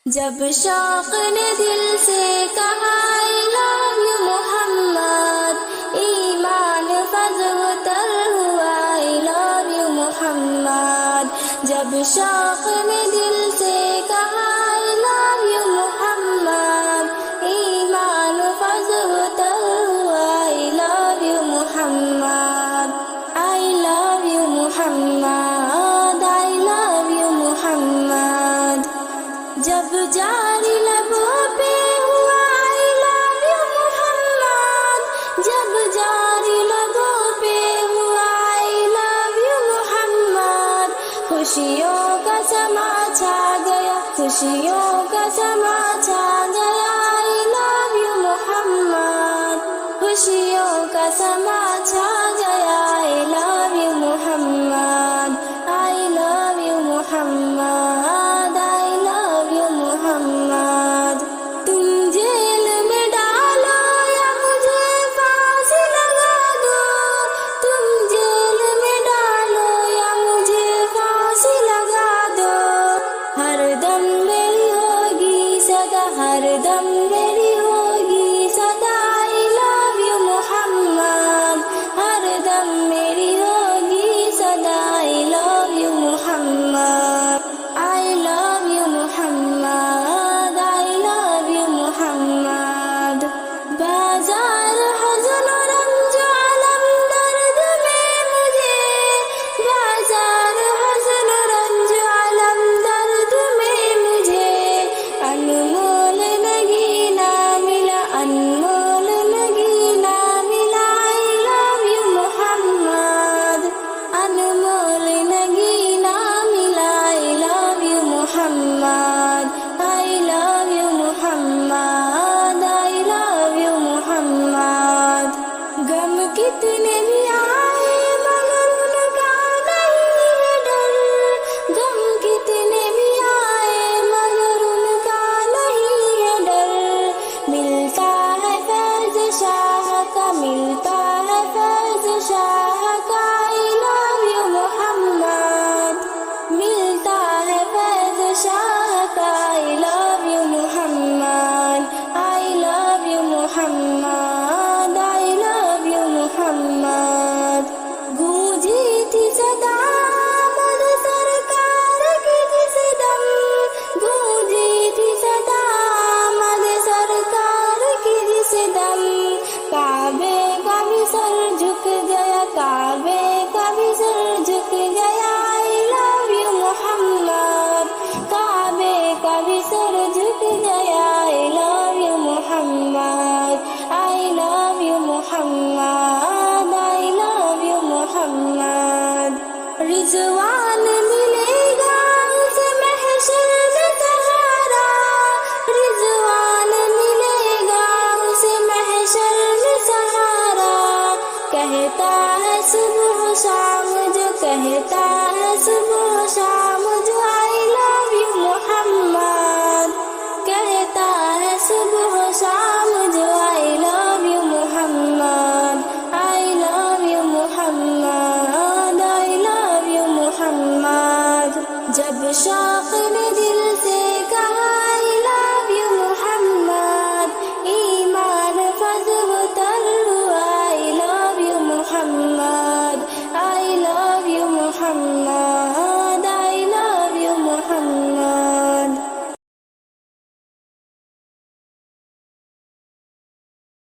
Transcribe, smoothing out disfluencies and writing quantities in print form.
जब शौक ने दिल से कहा आई लव यू मोहम्मद, ईमान फज़्ल तर हुआ आई लव यू मोहम्मद। जब शौक ने दिल से कहा आई लव यू मोहम्मद, ईमान फज़्ल तर हुआ I love you Mohammad. I love you Mohammad, I love you Muhammad. जब जारी लबों पे हुआ आई लव यू मोहम्मद, जब जारी लबों पे हुआ आई लव यू मोहम्मद। खुशियों का समा छा गया, खुशियों का समा छा गया आई लव यू मोहम्मद। खुशियों का समा छा गया I love you Mohammad. I love you Muhammad, तुम जेल में डालो या मुझे फांसी लगा दो, तुम जेल में डालो या मुझे फांसी लगा दो। हर दम मेरी होगी सदा, हर दम मेरी होगी सदा आई लव यू मोहम्मद। हर दम मेरी होगी सदा I love you Mohammad. I love you Mohammad, I love you Muhammad. बाजार हज़न और रंज अलम दर्द में मुझे, बाजार हज़न और रंज अलम दर्द में मुझे। अनमोल नगीना मिला, अनमोल नगीना मिला आई लव यू मोहम्मद। अनमोल नगीना मिला I love you Mohammad. I love you Mohammad, I love you Mohammed. गम कितने भी आए मगर उनका नहीं है डर, गम कितने भी आए मगर उनका नहीं है डर। मिलता है फैज़ शाह का, मिलता है फैज़ शाह का आई लव यू मोहम्मद। मिलता है फैज़ शाह का I love you Mohammad. I love you Mohammad, I love you Mohammed. गूंजी थी सदा मद सरकार की जिस दम, गूंजी थी सदा मद सरकार की जिस दम। काबे का भी सर झुक गया, काबे का भी सर झुक गया आई लव यू मोहम्मद। काबे का भी सर झुक गया I love you Mohammad. I love you Mohammad, I love you Muhammad. रिज़वान मिलेगा उसे महशर में सहारा, रिज़वान मिलेगा उसे महशर में सहारा। कहता है सुबह शाम जो, कहता है सुबह शाम जो आई लव यू मोहम्मद। कहता है सुबह शाम जो I love you Mohammad. I love you Mohammad, I love you Muhammad. जब शौक ने